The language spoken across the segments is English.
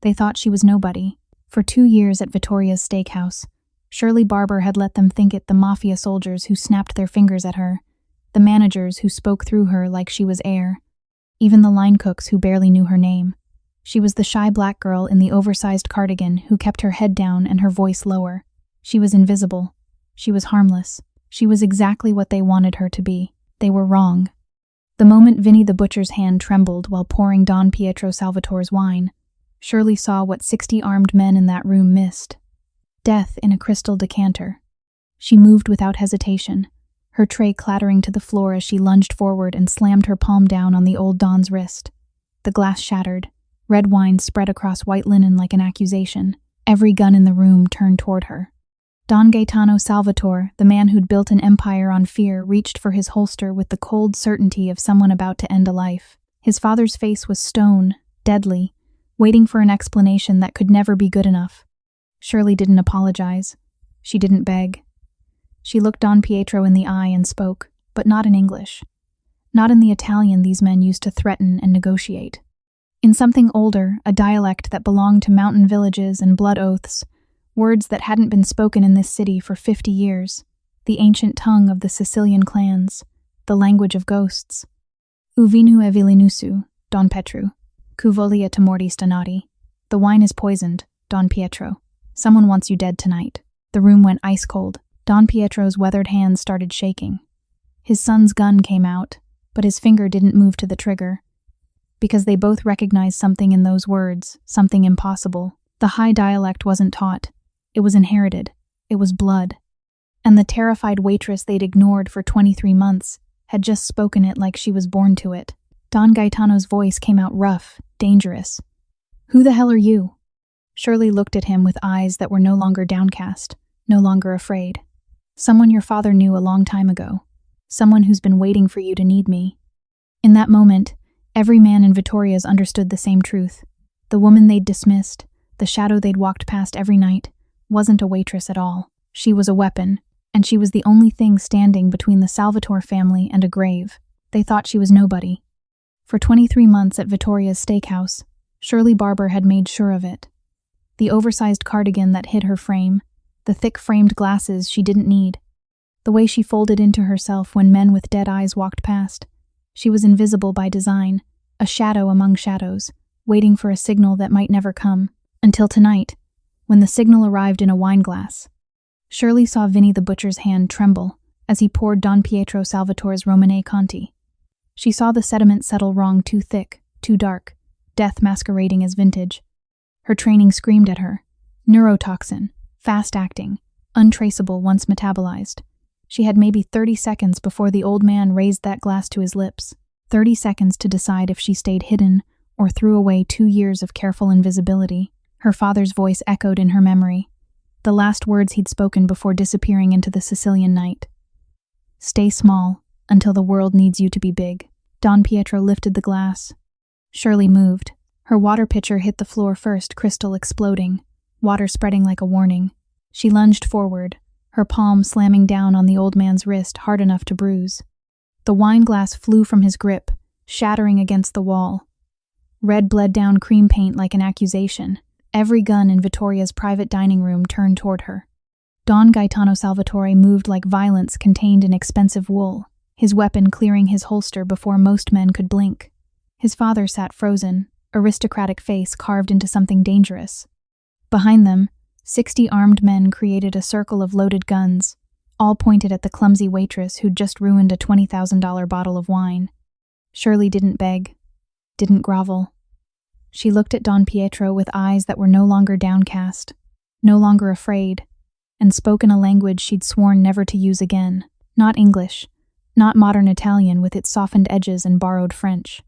They thought she was nobody. For 2 years at Vittoria's steakhouse, Shirley Barber had let them think it the Mafia soldiers who snapped their fingers at her, the managers who spoke through her like she was air, even the line cooks who barely knew her name. She was the shy black girl in the oversized cardigan who kept her head down and her voice lower. She was invisible. She was harmless. She was exactly what they wanted her to be. They were wrong. The moment Vinny the butcher's hand trembled while pouring Don Pietro Salvatore's wine, Shirley saw what 60 armed men in that room missed. Death in a crystal decanter. She moved without hesitation, her tray clattering to the floor as she lunged forward and slammed her palm down on the old Don's wrist. The glass shattered. Red wine spread across white linen like an accusation. Every gun in the room turned toward her. Don Gaetano Salvatore, the man who'd built an empire on fear, reached for his holster with the cold certainty of someone about to end a life. His father's face was stone, deadly, waiting for an explanation that could never be good enough. Shirley didn't apologize. She didn't beg. She looked Don Pietro in the eye and spoke, but not in English. Not in the Italian these men used to threaten and negotiate. In something older, a dialect that belonged to mountain villages and blood oaths, words that hadn't been spoken in this city for 50 years, the ancient tongue of the Sicilian clans, the language of ghosts. Uvinu e vilinusu, Don Petru, cu volia te morti stanati. The wine is poisoned, Don Pietro. Someone wants you dead tonight. The room went ice cold. Don Pietro's weathered hands started shaking. His son's gun came out, but his finger didn't move to the trigger. Because they both recognized something in those words, something impossible. The high dialect wasn't taught. It was inherited. It was blood. And the terrified waitress they'd ignored for 23 months had just spoken it like she was born to it. Don Gaetano's voice came out rough, dangerous. "Who the hell are you?" Shirley looked at him with eyes that were no longer downcast, no longer afraid. "Someone your father knew a long time ago. Someone who's been waiting for you to need me." In that moment, every man in Vittoria's understood the same truth. The woman they'd dismissed, the shadow they'd walked past every night, wasn't a waitress at all. She was a weapon, and she was the only thing standing between the Salvatore family and a grave. They thought she was nobody. For 23 months at Vittoria's steakhouse, Shirley Barber had made sure of it. The oversized cardigan that hid her frame, the thick framed glasses she didn't need, the way she folded into herself when men with dead eyes walked past. She was invisible by design, a shadow among shadows, waiting for a signal that might never come. Until tonight, when the signal arrived in a wine glass. Shirley saw Vinny the butcher's hand tremble as he poured Don Pietro Salvatore's Romane Conti. She saw the sediment settle wrong, too thick, too dark, death masquerading as vintage. Her training screamed at her. Neurotoxin, fast-acting, untraceable once metabolized. She had maybe 30 seconds before the old man raised that glass to his lips. 30 seconds to decide if she stayed hidden or threw away 2 years of careful invisibility. Her father's voice echoed in her memory, the last words he'd spoken before disappearing into the Sicilian night. "Stay small, until the world needs you to be big." Don Pietro lifted the glass. Shirley moved. Her water pitcher hit the floor first, crystal exploding, water spreading like a warning. She lunged forward, her palm slamming down on the old man's wrist hard enough to bruise. The wine glass flew from his grip, shattering against the wall. Red bled down cream paint like an accusation. Every gun in Vittoria's private dining room turned toward her. Don Gaetano Salvatore moved like violence contained in expensive wool, his weapon clearing his holster before most men could blink. His father sat frozen, aristocratic face carved into something dangerous. Behind them, 60 armed men created a circle of loaded guns, all pointed at the clumsy waitress who'd just ruined a $20,000 bottle of wine. Shirley didn't beg, didn't grovel. She looked at Don Pietro with eyes that were no longer downcast, no longer afraid, and spoke in a language she'd sworn never to use again. Not English, not modern Italian with its softened edges and borrowed French,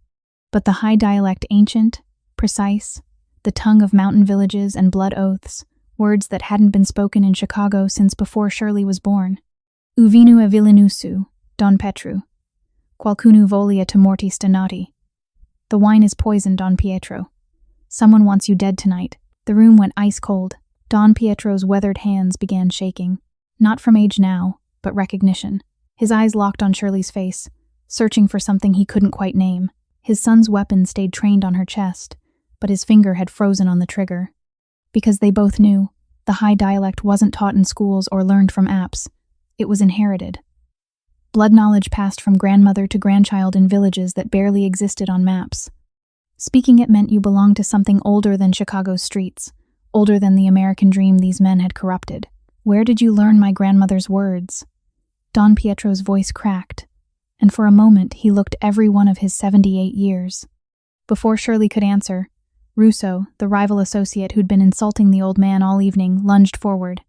but the high dialect ancient, precise, the tongue of mountain villages and blood oaths, words that hadn't been spoken in Chicago since before Shirley was born. Uvinu e vilinusu, Don Petru, qualcuno volia te morti stanati. The wine is poisoned, Don Pietro. Someone wants you dead tonight. The room went ice cold. Don Pietro's weathered hands began shaking. Not from age now, but recognition. His eyes locked on Shirley's face, searching for something he couldn't quite name. His son's weapon stayed trained on her chest, but his finger had frozen on the trigger. Because they both knew, the high dialect wasn't taught in schools or learned from apps. It was inherited. Blood knowledge passed from grandmother to grandchild in villages that barely existed on maps. Speaking it meant you belonged to something older than Chicago's streets, older than the American dream these men had corrupted. "Where did you learn my grandmother's words?" Don Pietro's voice cracked, and for a moment he looked every one of his 78 years. Before Shirley could answer, Russo, the rival associate who'd been insulting the old man all evening, lunged forward.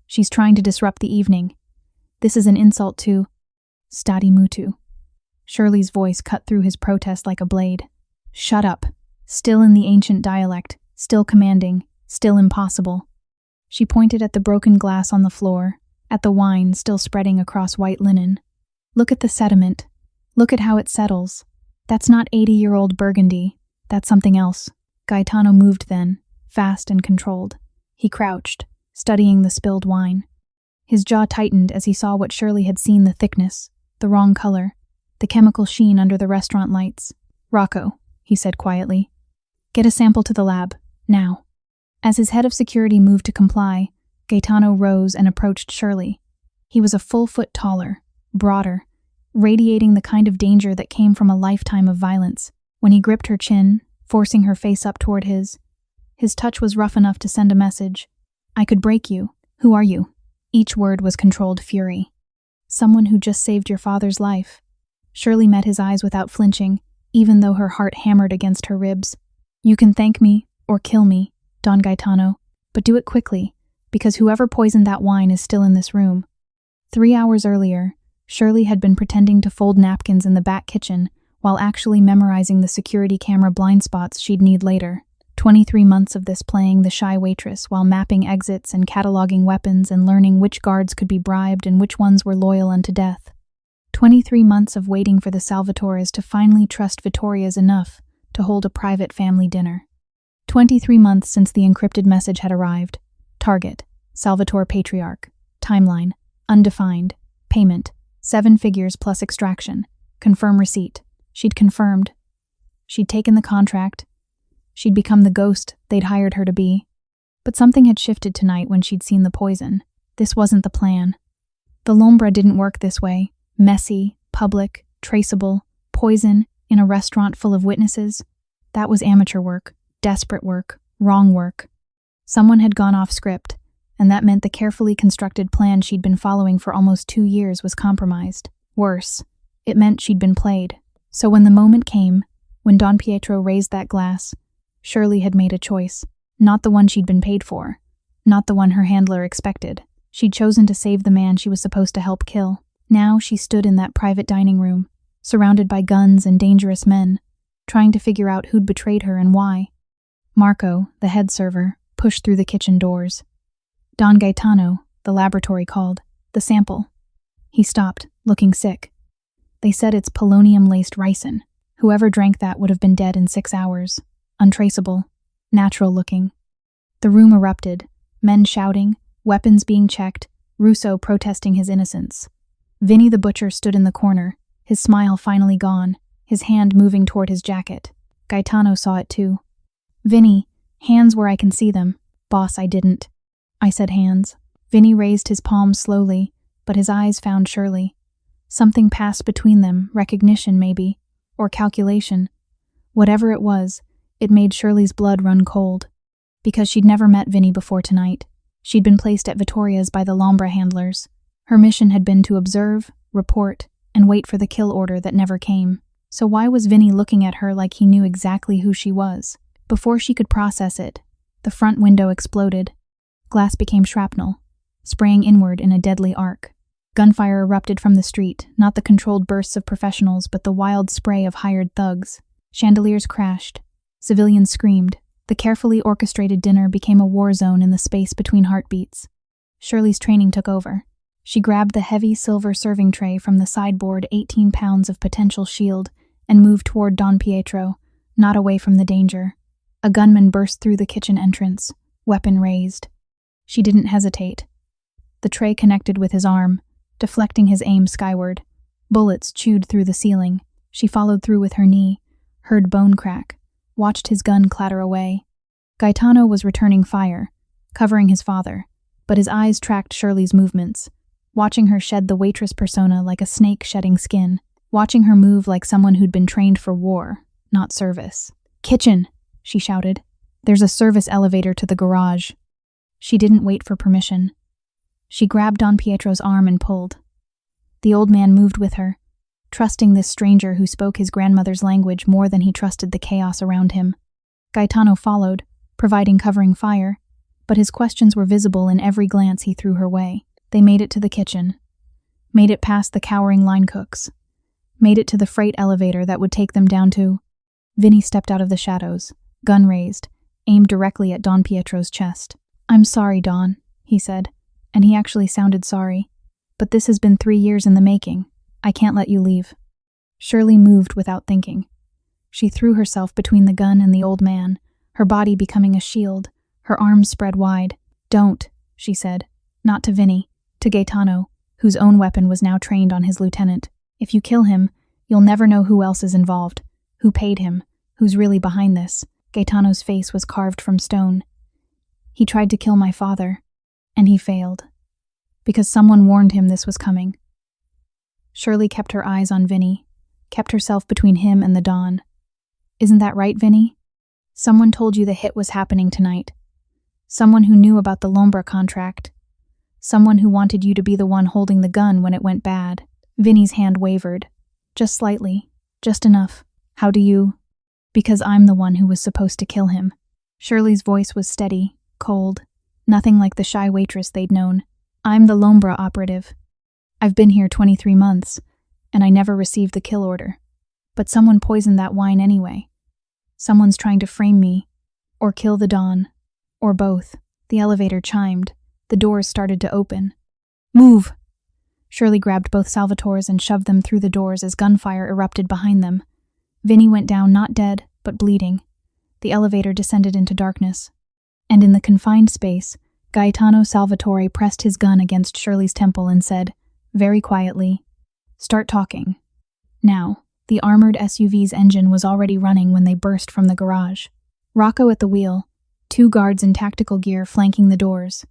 "She's trying to disrupt the evening. This is an insult to Stadi Mutu." Shirley's voice cut through his protest like a blade. "Shut up." Still in the ancient dialect, still commanding, still impossible. She pointed at the broken glass on the floor, at the wine still spreading across white linen. "Look at the sediment. Look at how it settles. That's not 80-year-old Burgundy. That's something else." Gaetano moved then, fast and controlled. He crouched, studying the spilled wine. His jaw tightened as he saw what Shirley had seen: the thickness, the wrong color, the chemical sheen under the restaurant lights. "Rocco," he said quietly, "get a sample to the lab, now." As his head of security moved to comply, Gaetano rose and approached Shirley. He was a full foot taller, broader, radiating the kind of danger that came from a lifetime of violence. When he gripped her chin, forcing her face up toward his touch was rough enough to send a message. "I could break you. Who are you?" Each word was controlled fury. "Someone who just saved your father's life." Shirley met his eyes without flinching, even though her heart hammered against her ribs. "You can thank me, or kill me, Don Gaetano, but do it quickly, because whoever poisoned that wine is still in this room." 3 hours earlier, Shirley had been pretending to fold napkins in the back kitchen while actually memorizing the security camera blind spots she'd need later. 23 months of this playing the shy waitress while mapping exits and cataloging weapons and learning which guards could be bribed and which ones were loyal unto death. 23 months of waiting for the Salvatores to finally trust Vittoria's enough to hold a private family dinner. 23 months since the encrypted message had arrived. Target: Salvatore Patriarch. Timeline: undefined. Payment: 7 figures plus extraction. Confirm receipt. She'd confirmed. She'd taken the contract. She'd become the ghost they'd hired her to be. But something had shifted tonight when she'd seen the poison. This wasn't the plan. The Lombra didn't work this way. Messy, public, traceable, poison in a restaurant full of witnesses. That was amateur work, desperate work, wrong work. Someone had gone off script, and that meant the carefully constructed plan she'd been following for almost 2 years was compromised. Worse, it meant she'd been played. So when the moment came, when Don Pietro raised that glass, Shirley had made a choice. Not the one she'd been paid for. Not the one her handler expected. She'd chosen to save the man she was supposed to help kill. Now she stood in that private dining room, surrounded by guns and dangerous men, trying to figure out who'd betrayed her and why. Marco, the head server, pushed through the kitchen doors. "Don Gaetano," the laboratory called. "The sample." He stopped, looking sick. "They said it's polonium-laced ricin. Whoever drank that would have been dead in 6 hours. Untraceable. Natural-looking." The room erupted, men shouting, weapons being checked, Russo protesting his innocence. Vinny the butcher stood in the corner, his smile finally gone, his hand moving toward his jacket. Gaetano saw it too. "Vinny, hands where I can see them." "Boss, I didn't." "I said hands." Vinny raised his palms slowly, but his eyes found Shirley. Something passed between them, recognition maybe, or calculation. Whatever it was, it made Shirley's blood run cold. Because she'd never met Vinny before tonight. She'd been placed at Vittoria's by the Lombra handlers. Her mission had been to observe, report, and wait for the kill order that never came. So why was Vinny looking at her like he knew exactly who she was? Before she could process it, the front window exploded. Glass became shrapnel, spraying inward in a deadly arc. Gunfire erupted from the street, not the controlled bursts of professionals, but the wild spray of hired thugs. Chandeliers crashed. Civilians screamed. The carefully orchestrated dinner became a war zone in the space between heartbeats. Shirley's training took over. She grabbed the heavy silver serving tray from the sideboard, 18 pounds of potential shield, and moved toward Don Pietro, not away from the danger. A gunman burst through the kitchen entrance, weapon raised. She didn't hesitate. The tray connected with his arm, deflecting his aim skyward. Bullets chewed through the ceiling. She followed through with her knee, heard bone crack, watched his gun clatter away. Gaetano was returning fire, covering his father, but his eyes tracked Shirley's movements, watching her shed the waitress persona like a snake shedding skin, watching her move like someone who'd been trained for war, not service. "Kitchen!" she shouted. "There's a service elevator to the garage." She didn't wait for permission. She grabbed Don Pietro's arm and pulled. The old man moved with her, trusting this stranger who spoke his grandmother's language more than he trusted the chaos around him. Gaetano followed, providing covering fire, but his questions were visible in every glance he threw her way. They made it to the kitchen, made it past the cowering line cooks, made it to the freight elevator that would take them down to... Vinny stepped out of the shadows, gun raised, aimed directly at Don Pietro's chest. "I'm sorry, Don," he said, and he actually sounded sorry. "But this has been 3 years in the making. I can't let you leave." Shirley moved without thinking. She threw herself between the gun and the old man, her body becoming a shield, her arms spread wide. "Don't," she said, not to Vinny, to Gaetano, whose own weapon was now trained on his lieutenant. "If you kill him, you'll never know who else is involved, who paid him, who's really behind this." Gaetano's face was carved from stone. "He tried to kill my father, and he failed. Because someone warned him this was coming." Shirley kept her eyes on Vinny, kept herself between him and the Don. "Isn't that right, Vinny? Someone told you the hit was happening tonight. Someone who knew about the Lombra contract. Someone who wanted you to be the one holding the gun when it went bad." Vinny's hand wavered. "Just slightly. Just enough. How do you—" "Because I'm the one who was supposed to kill him." Shirley's voice was steady, cold, nothing like the shy waitress they'd known. "I'm the Lombra operative. I've been here 23 months, and I never received the kill order. But someone poisoned that wine anyway. Someone's trying to frame me, or kill the Don, or both." The elevator chimed. The doors started to open. "Move!" Shirley grabbed both Salvatores and shoved them through the doors as gunfire erupted behind them. Vinny went down, not dead, but bleeding. The elevator descended into darkness. And in the confined space, Gaetano Salvatore pressed his gun against Shirley's temple and said, very quietly, "Start talking." Now, the armored SUV's engine was already running when they burst from the garage. Rocco at the wheel, 2 guards in tactical gear flanking the doors.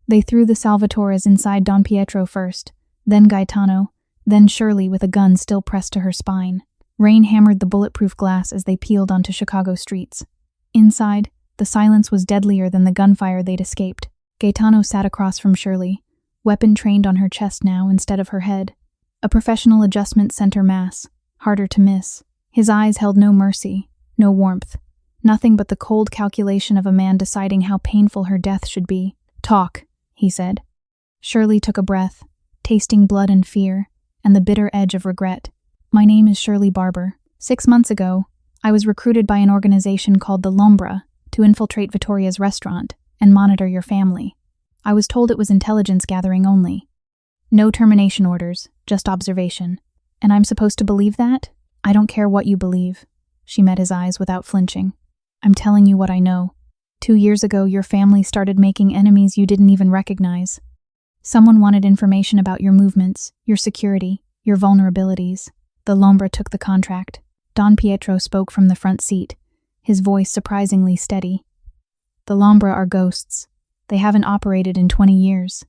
They threw the Salvatores inside Don Pietro first, then Gaetano, then Shirley with a gun still pressed to her spine. Rain hammered the bulletproof glass as they peeled onto Chicago streets. Inside, the silence was deadlier than the gunfire they'd escaped. Gaetano sat across from Shirley, weapon trained on her chest now instead of her head. A professional adjustment center mass, harder to miss. His eyes held no mercy, no warmth. Nothing but the cold calculation of a man deciding how painful her death should be. "Talk," he said. Shirley took a breath, tasting blood and fear, and the bitter edge of regret. "My name is Shirley Barber. 6 months ago, I was recruited by an organization called the Lombra to infiltrate Vittoria's restaurant and monitor your family. I was told it was intelligence gathering only. No termination orders, just observation. And I'm supposed to believe that? I don't care what you believe." She met his eyes without flinching. "I'm telling you what I know. 2 years ago, your family started making enemies you didn't even recognize. Someone wanted information about your movements, your security, your vulnerabilities. The Lombra took the contract." Don Pietro spoke from the front seat, his voice surprisingly steady. "The Lombra are ghosts. They haven't operated in 20 years.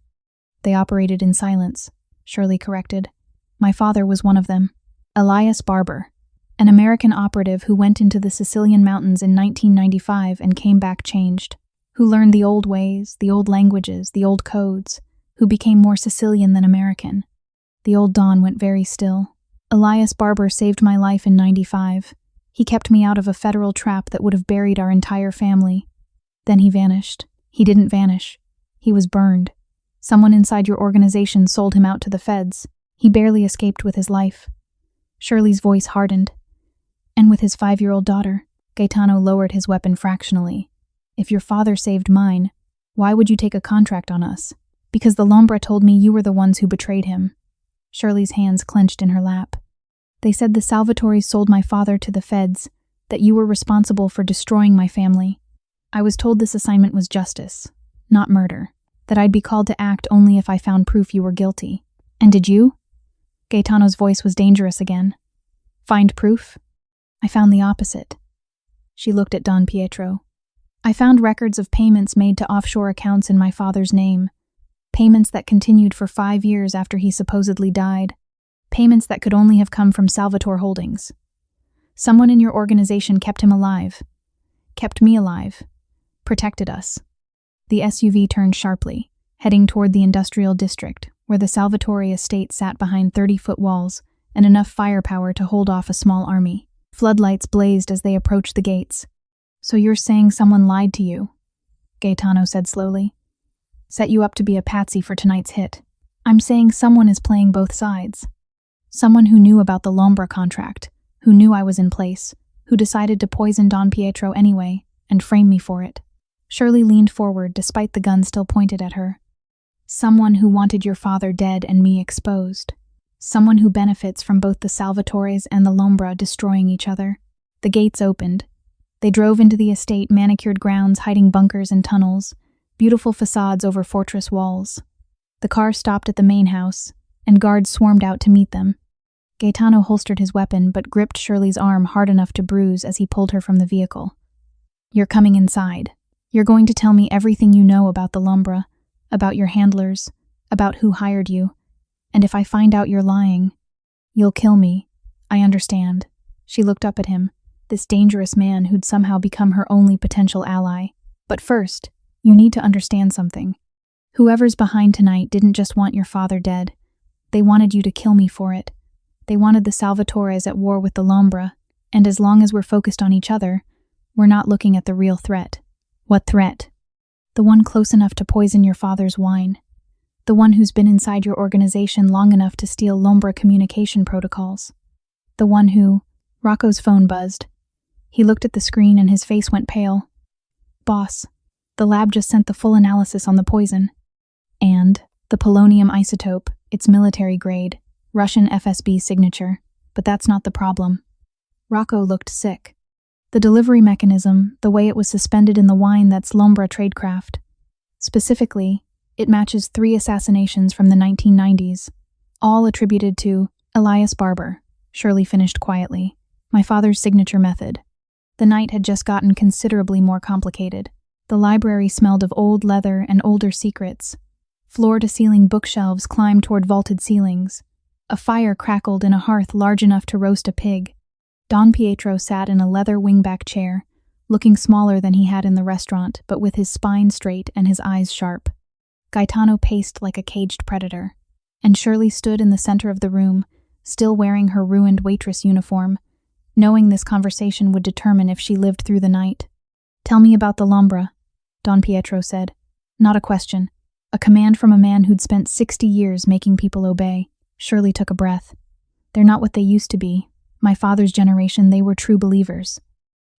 They operated in silence," Shirley corrected. "My father was one of them. Elias Barber, an American operative who went into the Sicilian mountains in 1995 and came back changed, who learned the old ways, the old languages, the old codes, who became more Sicilian than American." The old Don went very still. "Elias Barber saved my life in 95. He kept me out of a federal trap that would have buried our entire family. Then he vanished. He didn't vanish. He was burned. Someone inside your organization sold him out to the feds. He barely escaped with his life." Shirley's voice hardened. "And with his 5-year-old daughter." Gaetano lowered his weapon fractionally. "If your father saved mine, why would you take a contract on us?" "Because the Lombra told me you were the ones who betrayed him." Shirley's hands clenched in her lap. "They said the Salvatores sold my father to the feds, that you were responsible for destroying my family. I was told this assignment was justice, not murder, that I'd be called to act only if I found proof you were guilty. And did you?" Gaetano's voice was dangerous again. "Find proof?" "I found the opposite." She looked at Don Pietro. I found records of payments made to offshore accounts in my father's name. Payments that continued for 5 years after he supposedly died. Payments that could only have come from Salvatore Holdings. Someone in your organization kept him alive. Kept me alive. Protected us. The SUV turned sharply, heading toward the industrial district, where the Salvatore estate sat behind 30-foot walls and enough firepower to hold off a small army. Floodlights blazed as they approached the gates. So you're saying someone lied to you? Gaetano said slowly. Set you up to be a patsy for tonight's hit. I'm saying someone is playing both sides. Someone who knew about the Lombra contract, who knew I was in place, who decided to poison Don Pietro anyway, and frame me for it. Shirley leaned forward despite the gun still pointed at her. Someone who wanted your father dead and me exposed. Someone who benefits from both the Salvatores and the Lombra destroying each other. The gates opened. They drove into the estate, manicured grounds hiding bunkers and tunnels, beautiful facades over fortress walls. The car stopped at the main house, and guards swarmed out to meet them. Gaetano holstered his weapon but gripped Shirley's arm hard enough to bruise as he pulled her from the vehicle. You're coming inside. You're going to tell me everything you know about the Lombra, about your handlers, about who hired you, and if I find out you're lying, you'll kill me. I understand. She looked up at him, this dangerous man who'd somehow become her only potential ally. But first, you need to understand something. Whoever's behind tonight didn't just want your father dead. They wanted you to kill me for it. They wanted the Salvatores at war with the Lombra, and as long as we're focused on each other, we're not looking at the real threat. What threat? The one close enough to poison your father's wine. The one who's been inside your organization long enough to steal Lombra communication protocols. The one who... Rocco's phone buzzed. He looked at the screen and his face went pale. Boss, the lab just sent the full analysis on the poison. And the polonium isotope, it's military grade, Russian FSB signature, but that's not the problem. Rocco looked sick. The delivery mechanism, the way it was suspended in the wine, that's Lombra tradecraft. Specifically, it matches 3 assassinations from the 1990s, all attributed to Elias Barber. Shirley finished quietly. My father's signature method. The night had just gotten considerably more complicated. The library smelled of old leather and older secrets. Floor-to-ceiling bookshelves climbed toward vaulted ceilings. A fire crackled in a hearth large enough to roast a pig. Don Pietro sat in a leather wingback chair, looking smaller than he had in the restaurant, but with his spine straight and his eyes sharp. Gaetano paced like a caged predator, and Shirley stood in the center of the room, still wearing her ruined waitress uniform, knowing this conversation would determine if she lived through the night. Tell me about the Lombra, Don Pietro said. Not a question. A command from a man who'd spent 60 years making people obey. Shirley took a breath. They're not what they used to be. My father's generation, they were true believers.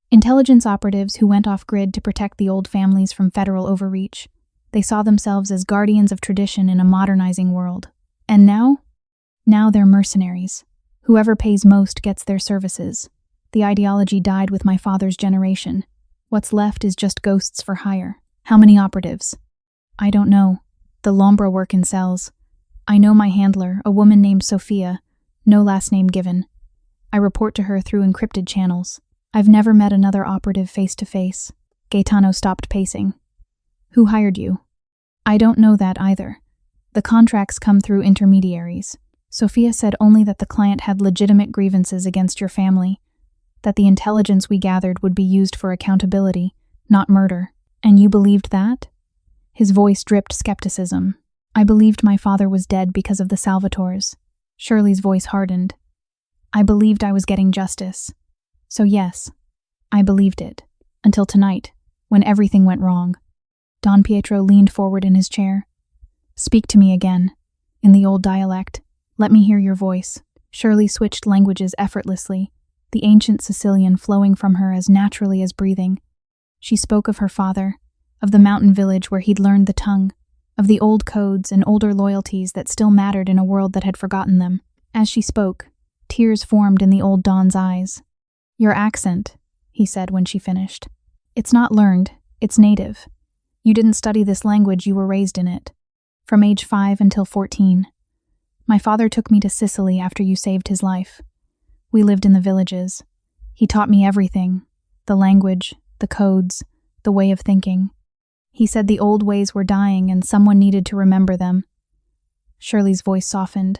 Intelligence operatives who went off-grid to protect the old families from federal overreach. They saw themselves as guardians of tradition in a modernizing world. And now? Now they're mercenaries. Whoever pays most gets their services. The ideology died with my father's generation. What's left is just ghosts for hire. How many operatives? I don't know. The Lombra work in cells. I know my handler, a woman named Sophia, no last name given. I report to her through encrypted channels. I've never met another operative face-to-face. Gaetano stopped pacing. Who hired you? I don't know that either. The contracts come through intermediaries. Sophia said only that the client had legitimate grievances against your family, that the intelligence we gathered would be used for accountability, not murder. And you believed that? His voice dripped skepticism. I believed my father was dead because of the Salvatores. Shirley's voice hardened. I believed I was getting justice. So yes, I believed it. Until tonight, when everything went wrong. Don Pietro leaned forward in his chair. Speak to me again. In the old dialect. Let me hear your voice. Shirley switched languages effortlessly, the ancient Sicilian flowing from her as naturally as breathing. She spoke of her father, of the mountain village where he'd learned the tongue, of the old codes and older loyalties that still mattered in a world that had forgotten them. As she spoke, tears formed in the old Don's eyes. Your accent, he said when she finished. It's not learned, it's native. You didn't study this language, you were raised in it. From age 5 until 14. My father took me to Sicily after you saved his life. We lived in the villages. He taught me everything. the language, the codes, the way of thinking. He said the old ways were dying and someone needed to remember them. Shirley's voice softened.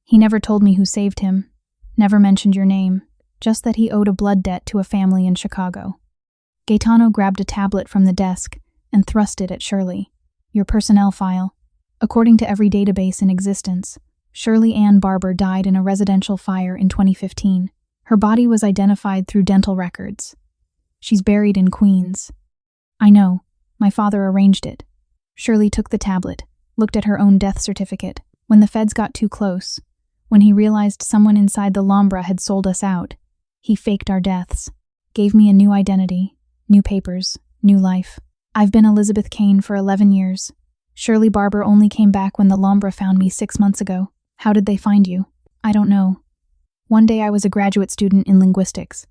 He never told me who saved him, never mentioned your name, just that he owed a blood debt to a family in Chicago. Gaetano grabbed a tablet from the desk and thrust it at Shirley. Your personnel file. According to every database in existence, Shirley Ann Barber died in a residential fire in 2015. Her body was identified through dental records. She's buried in Queens. I know. My father arranged it. Shirley took the tablet, looked at her own death certificate. When the feds got too close, when he realized someone inside the Lombra had sold us out, he faked our deaths, gave me a new identity, new papers, new life. I've been Elizabeth Kane for 11 years. Shirley Barber only came back when the Lombra found me 6 months ago. How did they find you? I don't know. One day I was a graduate student in linguistics.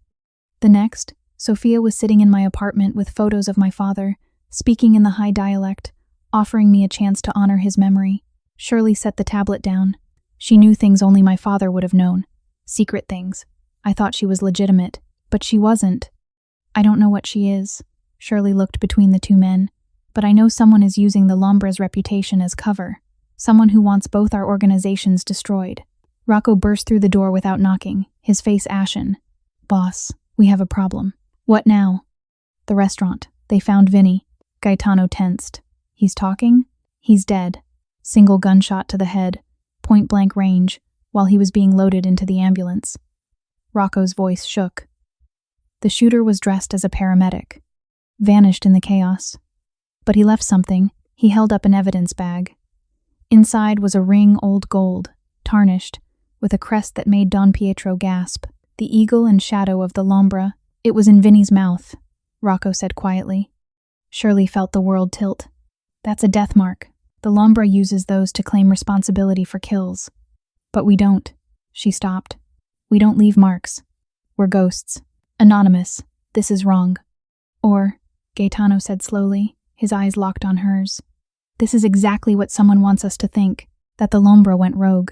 The next, Sophia was sitting in my apartment with photos of my father, speaking in the high dialect, offering me a chance to honor his memory. Shirley set the tablet down. She knew things only my father would have known. Secret things. I thought she was legitimate, but she wasn't. I don't know what she is. Shirley looked between the two men. But I know someone is using the Lombra's reputation as cover. Someone who wants both our organizations destroyed. Rocco burst through the door without knocking, his face ashen. Boss, we have a problem. What now? The restaurant. They found Vinny. Gaetano tensed. He's talking? He's dead. Single gunshot to the head, point-blank range, while he was being loaded into the ambulance. Rocco's voice shook. The shooter was dressed as a paramedic. Vanished in the chaos. But he left something. He held up an evidence bag. Inside was a ring old gold, tarnished, with a crest that made Don Pietro gasp. The eagle and shadow of the Lombra. It was in Vinny's mouth, Rocco said quietly. Shirley felt the world tilt. That's a death mark. The Lombra uses those to claim responsibility for kills. But we don't. She stopped. We don't leave marks. We're ghosts. Anonymous. This is wrong. Or, Gaetano said slowly, his eyes locked on hers. This is exactly what someone wants us to think, that the Lombra went rogue,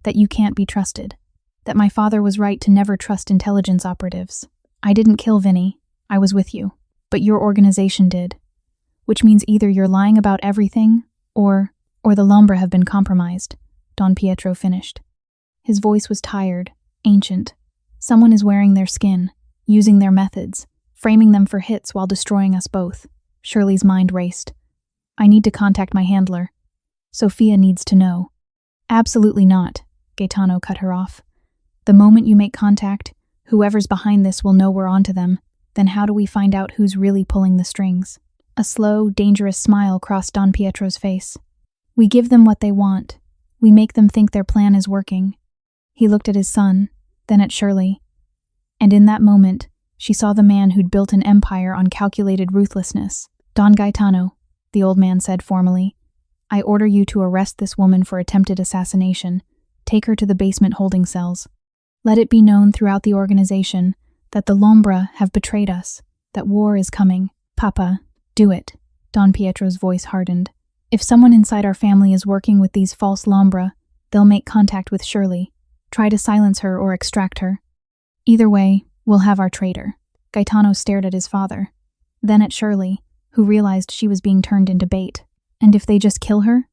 that you can't be trusted, that my father was right to never trust intelligence operatives. I didn't kill Vinny. I was with you. But your organization did. Which means either you're lying about everything, or the Lombra have been compromised, Don Pietro finished. His voice was tired, ancient. Someone is wearing their skin, using their methods, framing them for hits while destroying us both. Shirley's mind raced. I need to contact my handler. Sophia needs to know. Absolutely not, Gaetano cut her off. The moment you make contact, whoever's behind this will know we're onto them. Then how do we find out who's really pulling the strings? A slow, dangerous smile crossed Don Pietro's face. We give them what they want. We make them think their plan is working. He looked at his son, then at Shirley. And in that moment, she saw the man who'd built an empire on calculated ruthlessness. Don Gaetano, the old man said formally, I order you to arrest this woman for attempted assassination. Take her to the basement holding cells. Let it be known throughout the organization that the Lombra have betrayed us, that war is coming. Papa, do it. Don Pietro's voice hardened. If someone inside our family is working with these false Lombra, they'll make contact with Shirley, try to silence her or extract her. Either way, we'll have our traitor. Gaetano stared at his father, then at Shirley, who realized she was being turned into bait. And if they just kill her?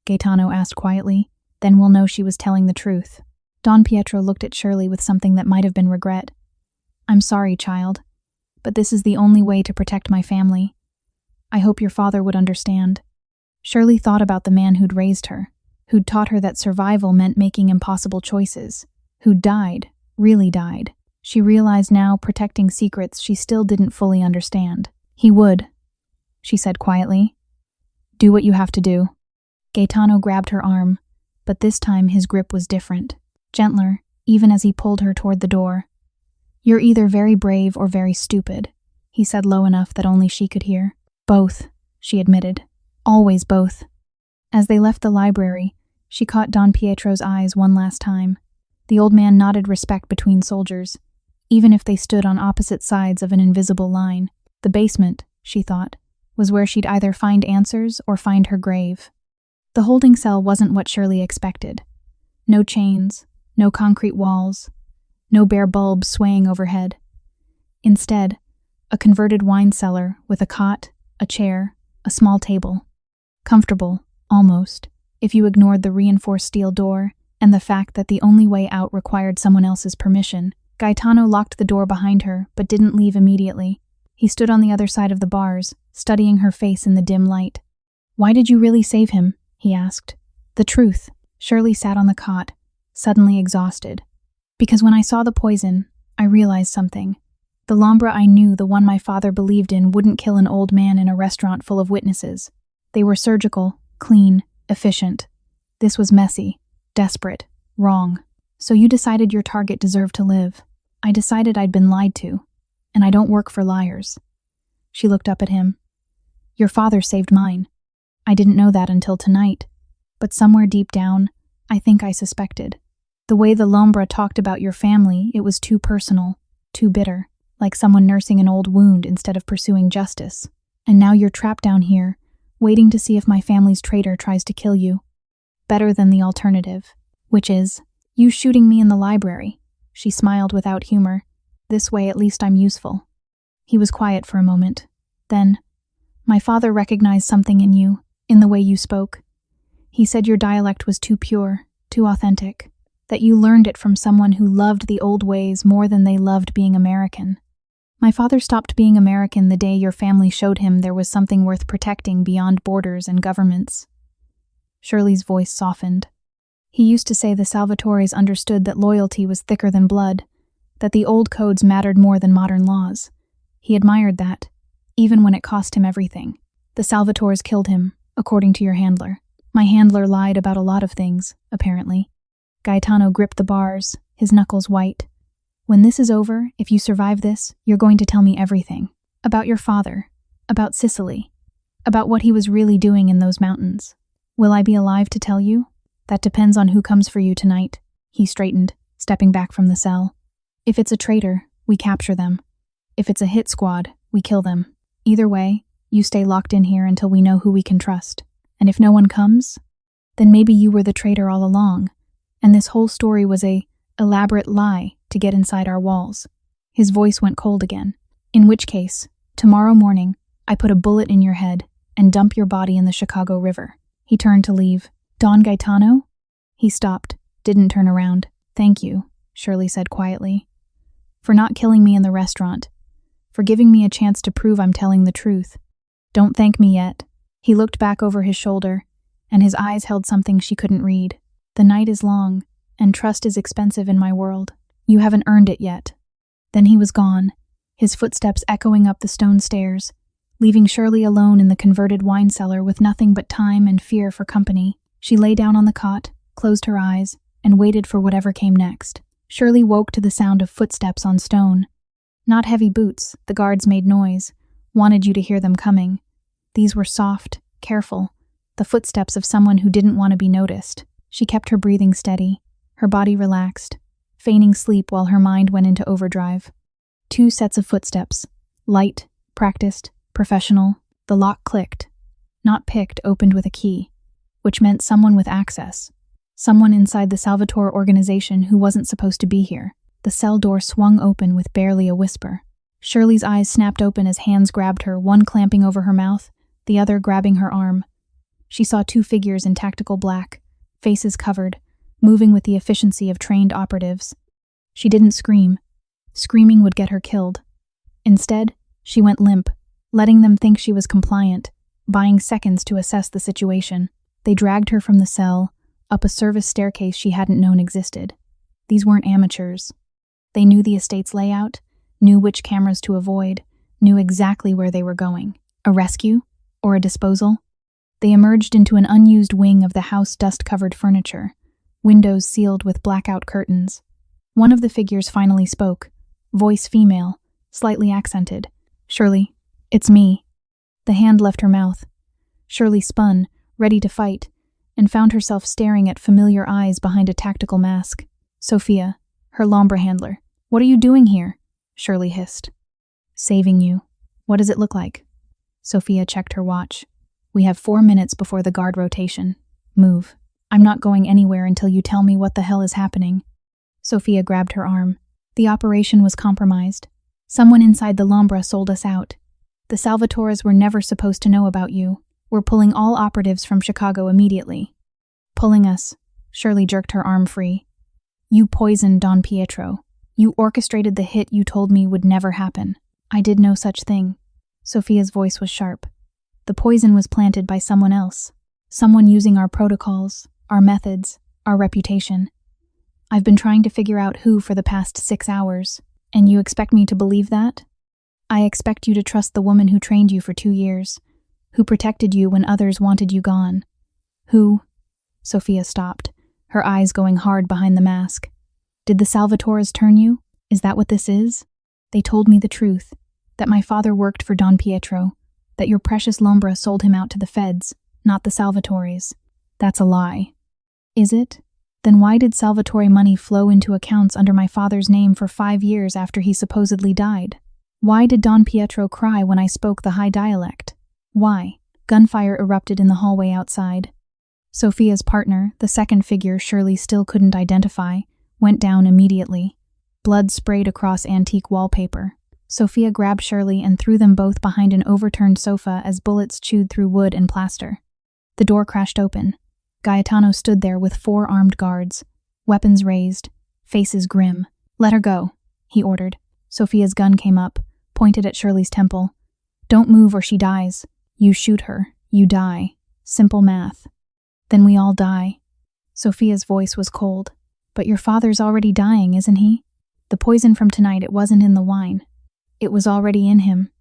Gaetano asked quietly. Then we'll know she was telling the truth. Don Pietro looked at Shirley with something that might have been regret. I'm sorry, child, but this is the only way to protect my family. I hope your father would understand. Shirley thought about the man who'd raised her, who'd taught her that survival meant making impossible choices, who'd died, really died. She realized now protecting secrets she still didn't fully understand. He would, she said quietly. Do what you have to do. Gaetano grabbed her arm, but this time his grip was different, gentler, even as he pulled her toward the door. You're either very brave or very stupid, he said low enough that only she could hear. Both, she admitted. Always both. As they left the library, she caught Don Pietro's eyes one last time. The old man nodded respect between soldiers, even if they stood on opposite sides of an invisible line. The basement, she thought, was where she'd either find answers or find her grave. The holding cell wasn't what Shirley expected. No chains, no concrete walls, no bare bulbs swaying overhead. Instead, a converted wine cellar with a cot, a chair, a small table. Comfortable, almost, if you ignored the reinforced steel door and the fact that the only way out required someone else's permission. Gaetano locked the door behind her, but didn't leave immediately. He stood on the other side of the bars, studying her face in the dim light. "Why did you really save him?" he asked. "The truth." Shirley sat on the cot, suddenly exhausted. "Because when I saw the poison, I realized something. The Lombra I knew, the one my father believed in, wouldn't kill an old man in a restaurant full of witnesses. They were surgical, clean, efficient. This was messy, desperate, wrong. So you decided your target deserved to live. I decided I'd been lied to, and I don't work for liars." She looked up at him. "Your father saved mine. I didn't know that until tonight, but somewhere deep down, I think I suspected. The way the Lombra talked about your family, it was too personal, too bitter, like someone nursing an old wound instead of pursuing justice. And now you're trapped down here, waiting to see if my family's traitor tries to kill you. Better than the alternative, which is you shooting me in the library." She smiled without humor. "This way at least I'm useful." He was quiet for a moment. Then, "My father recognized something in you, in the way you spoke. He said your dialect was too pure, too authentic, that you learned it from someone who loved the old ways more than they loved being American. My father stopped being American the day your family showed him there was something worth protecting beyond borders and governments." Shirley's voice softened. "He used to say the Salvatores understood that loyalty was thicker than blood, that the old codes mattered more than modern laws. He admired that, even when it cost him everything. The Salvatores killed him, according to your handler. My handler lied about a lot of things, apparently." Gaetano gripped the bars, his knuckles white. "When this is over, if you survive this, you're going to tell me everything. About your father, about Sicily, about what he was really doing in those mountains. Will I be alive to tell you? That depends on who comes for you tonight." He straightened, stepping back from the cell. "If it's a traitor, we capture them. If it's a hit squad, we kill them. Either way, you stay locked in here until we know who we can trust. And if no one comes, then maybe you were the traitor all along, and this whole story was a elaborate lie to get inside our walls." His voice went cold again. "In which case, tomorrow morning, I put a bullet in your head and dump your body in the Chicago River." He turned to leave. "Don Gaetano?" He stopped, didn't turn around. "Thank you," Shirley said quietly, "for not killing me in the restaurant, for giving me a chance to prove I'm telling the truth. Don't thank me yet." He looked back over his shoulder, and his eyes held something she couldn't read. "The night is long, and trust is expensive in my world. You haven't earned it yet." Then he was gone, his footsteps echoing up the stone stairs, leaving Shirley alone in the converted wine cellar with nothing but time and fear for company. She lay down on the cot, closed her eyes, and waited for whatever came next. Shirley woke to the sound of footsteps on stone. Not heavy boots, the guards made noise, wanted you to hear them coming. These were soft, careful, the footsteps of someone who didn't want to be noticed. She kept her breathing steady, her body relaxed, feigning sleep while her mind went into overdrive. 2 sets of footsteps, light, practiced, professional. The lock clicked. Not picked, opened with a key, which meant someone with access. Someone inside the Salvatore organization who wasn't supposed to be here. The cell door swung open with barely a whisper. Shirley's eyes snapped open as hands grabbed her, one clamping over her mouth, the other grabbing her arm. She saw 2 figures in tactical black, faces covered, moving with the efficiency of trained operatives. She didn't scream. Screaming would get her killed. Instead, she went limp, letting them think she was compliant, buying seconds to assess the situation. They dragged her from the cell, up a service staircase she hadn't known existed. These weren't amateurs. They knew the estate's layout, knew which cameras to avoid, knew exactly where they were going. A rescue? Or a disposal? They emerged into an unused wing of the house, dust-covered furniture, windows sealed with blackout curtains. One of the figures finally spoke, voice female, slightly accented. "Shirley, it's me." The hand left her mouth. Shirley spun, ready to fight, and found herself staring at familiar eyes behind a tactical mask. Sophia, her Lombra handler. "What are you doing here?" Shirley hissed. "Saving you. What does it look like?" Sophia checked her watch. "We have 4 minutes before the guard rotation. Move. I'm not going anywhere until you tell me what the hell is happening." Sophia grabbed her arm. The operation was compromised. Someone inside the Lombra sold us out. The Salvatores were never supposed to know about you. We're pulling all operatives from Chicago immediately. Pulling us. Shirley jerked her arm free. You poisoned Don Pietro. You orchestrated the hit you told me would never happen. I did no such thing. Sophia's voice was sharp. The poison was planted by someone else. Someone using our protocols, our methods, our reputation. I've been trying to figure out who for the past 6 hours, and you expect me to believe that? I expect you to trust the woman who trained you for 2 years, who protected you when others wanted you gone. Who? Sophia stopped, her eyes going hard behind the mask. Did the Salvatores turn you? Is that what this is? They told me the truth, that my father worked for Don Pietro, that your precious Lombra sold him out to the feds, not the Salvatores. That's a lie. Is it? Then why did Salvatore money flow into accounts under my father's name for 5 years after he supposedly died? Why did Don Pietro cry when I spoke the high dialect? Why? Gunfire erupted in the hallway outside. Sophia's partner, the second figure Shirley still couldn't identify, went down immediately. Blood sprayed across antique wallpaper. Sophia grabbed Shirley and threw them both behind an overturned sofa as bullets chewed through wood and plaster. The door crashed open. Gaetano stood there with 4 armed guards, weapons raised, faces grim. Let her go, he ordered. Sophia's gun came up, pointed at Shirley's temple. Don't move or she dies. You shoot her, you die. Simple math. Then we all die. Sophia's voice was cold. But your father's already dying, isn't he? The poison from tonight, it wasn't in the wine. It was already in him.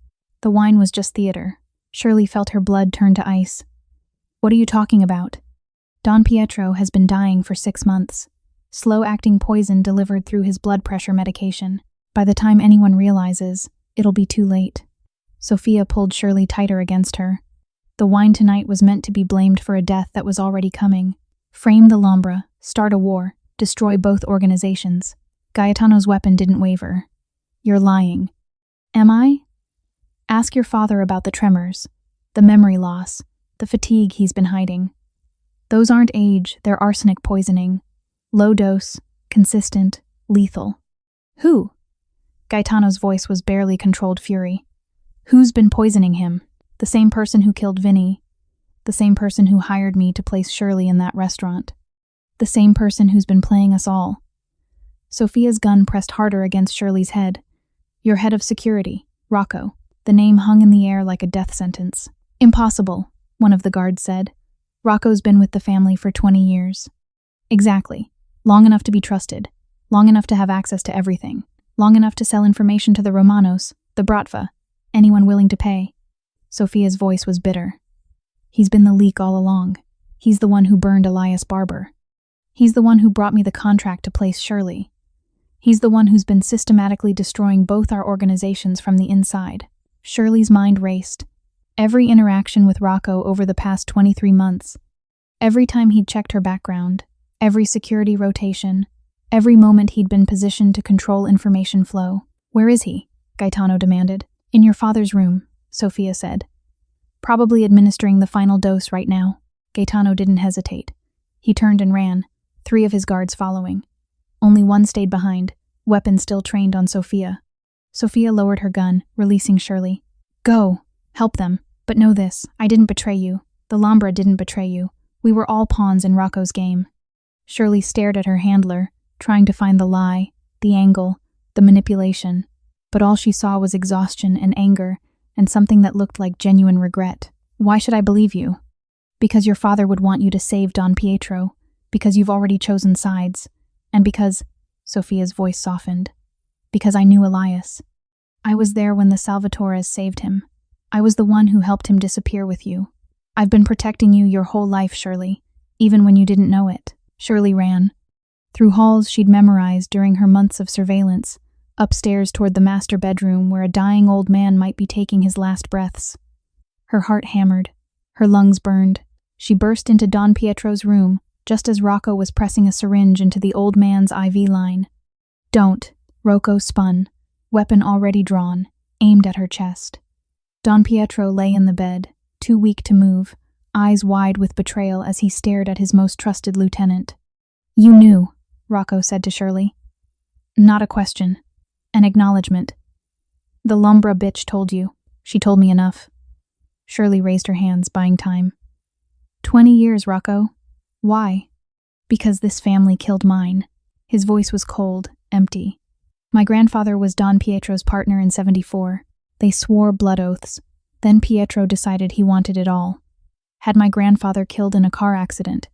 The wine was just theater. Shirley felt her blood turn to ice. What are you talking about? Don Pietro has been dying for 6 months. Slow-acting poison delivered through his blood pressure medication. By the time anyone realizes, it'll be too late. Sophia pulled Shirley tighter against her. The wine tonight was meant to be blamed for a death that was already coming. Frame the Lombra, start a war, destroy both organizations. Gaetano's weapon didn't waver. You're lying. Am I? Ask your father about the tremors, the memory loss, the fatigue he's been hiding. Those aren't age, they're arsenic poisoning. Low dose, consistent, lethal. Who? Gaetano's voice was barely controlled fury. Who's been poisoning him? The same person who killed Vinny. The same person who hired me to place Shirley in that restaurant. The same person who's been playing us all. Sophia's gun pressed harder against Shirley's head. Your head of security, Rocco. The name hung in the air like a death sentence. Impossible, one of the guards said. Rocco's been with the family for 20 years. Exactly. Long enough to be trusted. Long enough to have access to everything. Long enough to sell information to the Romanos, the Bratva, anyone willing to pay. Sophia's voice was bitter. He's been the leak all along. He's the one who burned Elias Barber. He's the one who brought me the contract to place Shirley. He's the one who's been systematically destroying both our organizations from the inside. Shirley's mind raced. Every interaction with Rocco over the past 23 months, every time he'd checked her background, every security rotation, every moment he'd been positioned to control information flow. Where is he? Gaetano demanded. In your father's room, Sophia said. Probably administering the final dose right now. Gaetano didn't hesitate. He turned and ran, 3 of his guards following. Only one stayed behind, weapon still trained on Sophia. Sophia lowered her gun, releasing Shirley. Go! Help them. But know this, I didn't betray you. The Lombra didn't betray you. We were all pawns in Rocco's game. Shirley stared at her handler, trying to find the lie, the angle, the manipulation. But all she saw was exhaustion and anger, and something that looked like genuine regret. Why should I believe you? Because your father would want you to save Don Pietro, because you've already chosen sides, and because, Sophia's voice softened, because I knew Elias. I was there when the Salvatores saved him. I was the one who helped him disappear with you. I've been protecting you your whole life, Shirley, even when you didn't know it. Shirley ran. Through halls she'd memorized during her months of surveillance, upstairs toward the master bedroom where a dying old man might be taking his last breaths. Her heart hammered. Her lungs burned. She burst into Don Pietro's room, just as Rocco was pressing a syringe into the old man's IV line. Don't. Rocco spun, weapon already drawn, aimed at her chest. Don Pietro lay in the bed, too weak to move, eyes wide with betrayal as he stared at his most trusted lieutenant. You knew, Rocco said to Shirley. Not a question. An acknowledgement. The Lumbra bitch told you. She told me enough. Shirley raised her hands, buying time. 20 years, Rocco. Why? Because this family killed mine. His voice was cold, empty. My grandfather was Don Pietro's partner in '74. They swore blood oaths. Then Pietro decided he wanted it all. Had my grandfather killed in a car accident.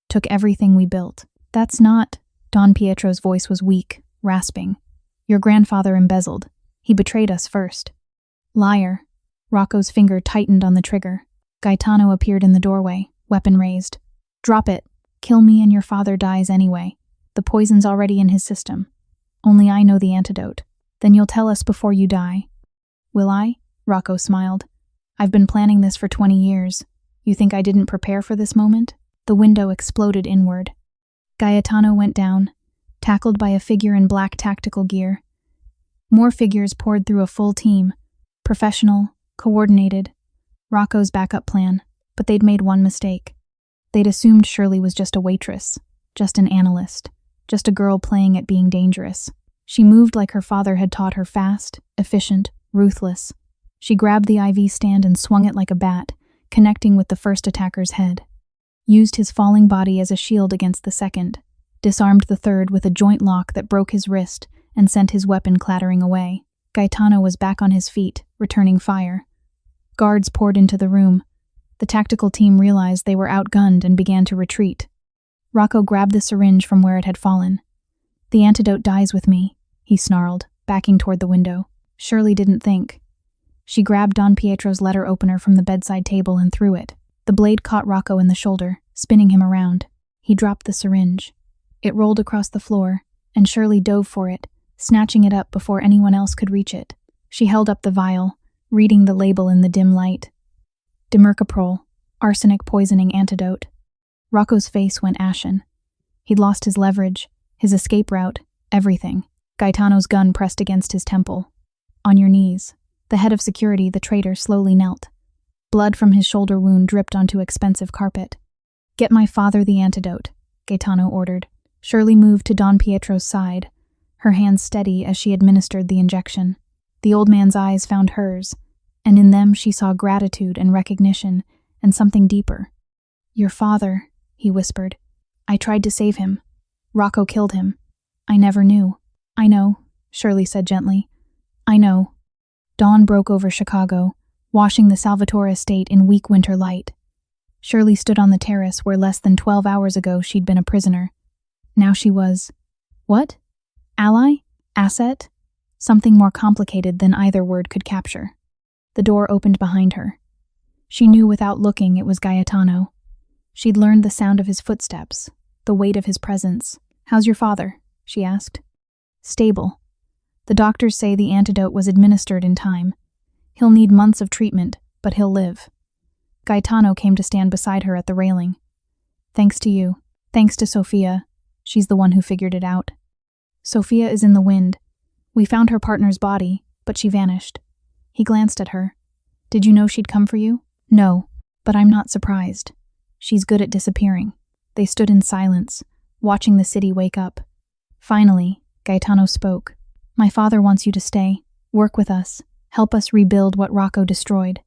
Took everything we built. That's not... Don Pietro's voice was weak, rasping. Your grandfather embezzled. He betrayed us first. Liar. Rocco's finger tightened on the trigger. Gaetano appeared in the doorway, weapon raised. Drop it. Kill me and your father dies anyway. The poison's already in his system. Only I know the antidote. Then you'll tell us before you die. Will I? Rocco smiled. I've been planning this for 20 years. You think I didn't prepare for this moment? The window exploded inward. Gaetano went down, tackled by a figure in black tactical gear. More figures poured through a full team. Professional, coordinated. Rocco's backup plan, but they'd made one mistake. They'd assumed Shirley was just a waitress, just an analyst, just a girl playing at being dangerous. She moved like her father had taught her, fast, efficient, ruthless. She grabbed the IV stand and swung it like a bat, connecting with the first attacker's head. Used his falling body as a shield against the second. Disarmed the third with a joint lock that broke his wrist and sent his weapon clattering away. Gaetano was back on his feet, returning fire. Guards poured into the room. The tactical team realized they were outgunned and began to retreat. Rocco grabbed the syringe from where it had fallen. The antidote dies with me, he snarled, backing toward the window. Shirley didn't think. She grabbed Don Pietro's letter opener from the bedside table and threw it. The blade caught Rocco in the shoulder, spinning him around. He dropped the syringe. It rolled across the floor, and Shirley dove for it, snatching it up before anyone else could reach it. She held up the vial, reading the label in the dim light. Dimercaprol, arsenic poisoning antidote. Rocco's face went ashen. He'd lost his leverage, his escape route, everything. Gaetano's gun pressed against his temple. On your knees. The head of security, the traitor, slowly knelt. Blood from his shoulder wound dripped onto expensive carpet. Get my father the antidote, Gaetano ordered. Shirley moved to Don Pietro's side, her hands steady as she administered the injection. The old man's eyes found hers, and in them she saw gratitude and recognition, and something deeper. Your father, he whispered. I tried to save him. Rocco killed him. I never knew. I know, Shirley said gently. I know. Dawn broke over Chicago, washing the Salvatore estate in weak winter light. Shirley stood on the terrace where less than 12 hours ago she'd been a prisoner. Now she was... What? Ally? Asset? Something more complicated than either word could capture. The door opened behind her. She knew without looking it was Gaetano. She'd learned the sound of his footsteps, the weight of his presence. How's your father? She asked. Stable. The doctors say the antidote was administered in time. He'll need months of treatment, but he'll live. Gaetano came to stand beside her at the railing. Thanks to you. Thanks to Sophia. She's the one who figured it out. Sophia is in the wind. We found her partner's body, but she vanished. He glanced at her. Did you know she'd come for you? No, but I'm not surprised. She's good at disappearing. They stood in silence, watching the city wake up. Finally, Gaetano spoke. My father wants you to stay, work with us, help us rebuild what Rocco destroyed.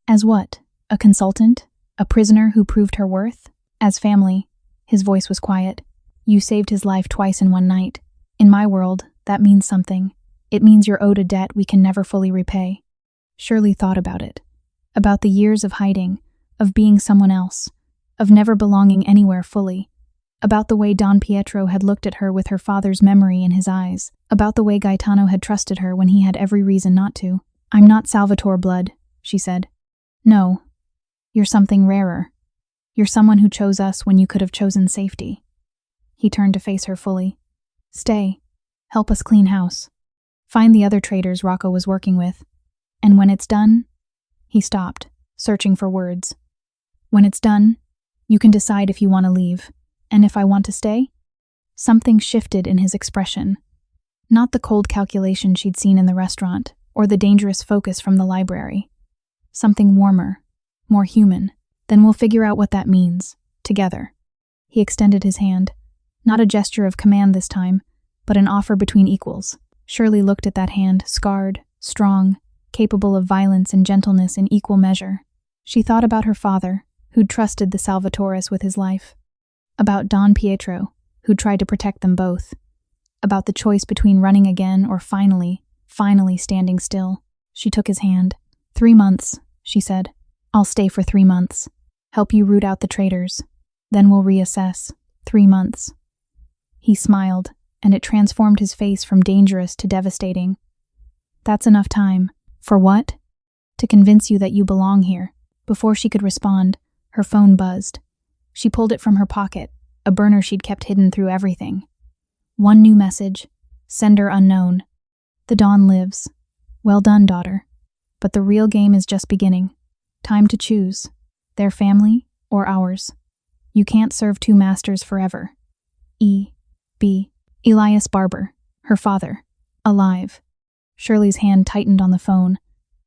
As what? A consultant? A prisoner who proved her worth? As family. His voice was quiet. You saved his life twice in one night. In my world, that means something. It means you're owed a debt we can never fully repay. Shirley thought about it. About the years of hiding, of being someone else, of never belonging anywhere fully. About the way Don Pietro had looked at her with her father's memory in his eyes. About the way Gaetano had trusted her when he had every reason not to. I'm not Salvatore blood, she said. No. You're something rarer. You're someone who chose us when you could have chosen safety. He turned to face her fully. Stay. Help us clean house. Find the other traitors Rocco was working with. And when it's done... He stopped, searching for words. When it's done, you can decide if you want to leave. And if I want to stay? Something shifted in his expression. Not the cold calculation she'd seen in the restaurant, or the dangerous focus from the library. Something warmer, more human. Then we'll figure out what that means, together. He extended his hand. Not a gesture of command this time, but an offer between equals. Shirley looked at that hand, scarred, strong, capable of violence and gentleness in equal measure. She thought about her father, who'd trusted the Salvatores with his life. About Don Pietro, who'd tried to protect them both. About the choice between running again or finally standing still. She took his hand. 3 months, she said. I'll stay for 3 months. Help you root out the traitors. Then we'll reassess. 3 months. He smiled, and it transformed his face from dangerous to devastating. That's enough time. For what? To convince you that you belong here. Before she could respond, her phone buzzed. She pulled it from her pocket, a burner she'd kept hidden through everything. One new message. Sender unknown. The Dawn lives. Well done, daughter. But the real game is just beginning. Time to choose. Their family or ours. You can't serve 2 masters forever. E.B. Elias Barber, her father. Alive. Shirley's hand tightened on the phone.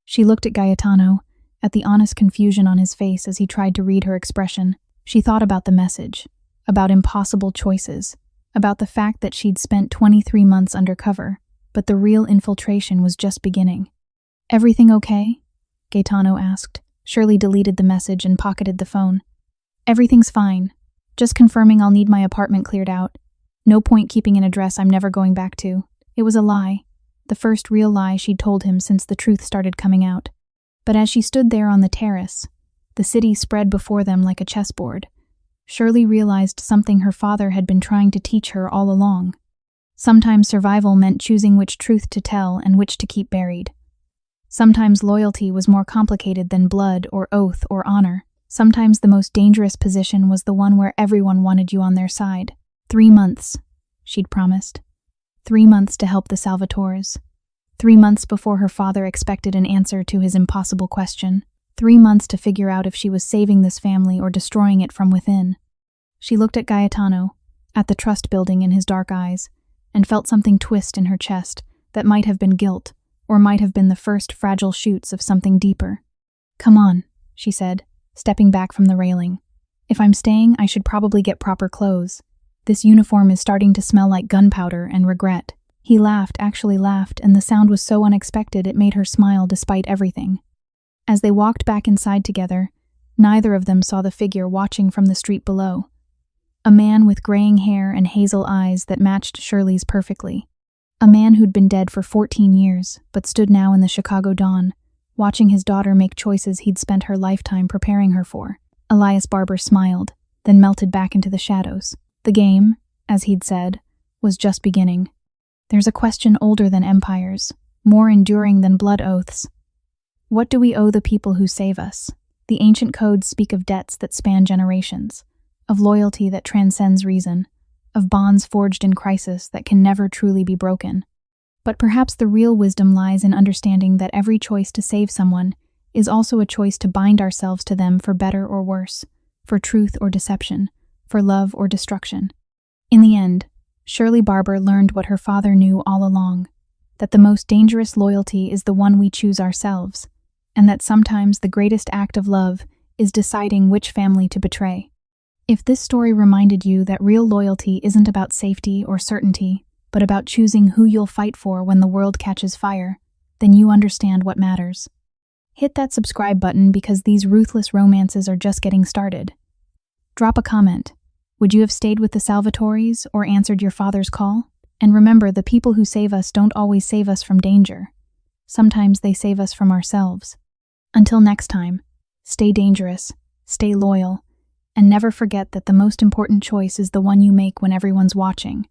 She looked at Gaetano, at the honest confusion on his face as he tried to read her expression. She thought about the message, about impossible choices, about the fact that she'd spent 23 months undercover, but the real infiltration was just beginning. Everything okay? Gaetano asked. Shirley deleted the message and pocketed the phone. Everything's fine. Just confirming I'll need my apartment cleared out. No point keeping an address I'm never going back to. It was a lie. The first real lie she'd told him since the truth started coming out. But as she stood there on the terrace, the city spread before them like a chessboard. Shirley realized something her father had been trying to teach her all along. Sometimes survival meant choosing which truth to tell and which to keep buried. Sometimes loyalty was more complicated than blood or oath or honor. Sometimes the most dangerous position was the one where everyone wanted you on their side. 3 months, she'd promised. 3 months to help the Salvatores. 3 months before her father expected an answer to his impossible question. 3 months to figure out if she was saving this family or destroying it from within. She looked at Gaetano, at the trust building in his dark eyes, and felt something twist in her chest that might have been guilt, or might have been the first fragile shoots of something deeper. Come on, she said, stepping back from the railing. If I'm staying, I should probably get proper clothes. This uniform is starting to smell like gunpowder and regret. He laughed, actually laughed, and the sound was so unexpected it made her smile despite everything. As they walked back inside together, neither of them saw the figure watching from the street below. A man with graying hair and hazel eyes that matched Shirley's perfectly. A man who'd been dead for 14 years, but stood now in the Chicago dawn, watching his daughter make choices he'd spent her lifetime preparing her for. Elias Barber smiled, then melted back into the shadows. The game, as he'd said, was just beginning. There's a question older than empires, more enduring than blood oaths. What do we owe the people who save us? The ancient codes speak of debts that span generations, of loyalty that transcends reason, of bonds forged in crisis that can never truly be broken. But perhaps the real wisdom lies in understanding that every choice to save someone is also a choice to bind ourselves to them for better or worse, for truth or deception, for love or destruction. In the end, Shirley Barber learned what her father knew all along, that the most dangerous loyalty is the one we choose ourselves, and that sometimes the greatest act of love is deciding which family to betray. If this story reminded you that real loyalty isn't about safety or certainty, but about choosing who you'll fight for when the world catches fire, then you understand what matters. Hit that subscribe button because these ruthless romances are just getting started. Drop a comment. Would you have stayed with the Salvatores or answered your father's call? And remember, the people who save us don't always save us from danger. Sometimes they save us from ourselves. Until next time, stay dangerous, stay loyal, and never forget that the most important choice is the one you make when everyone's watching.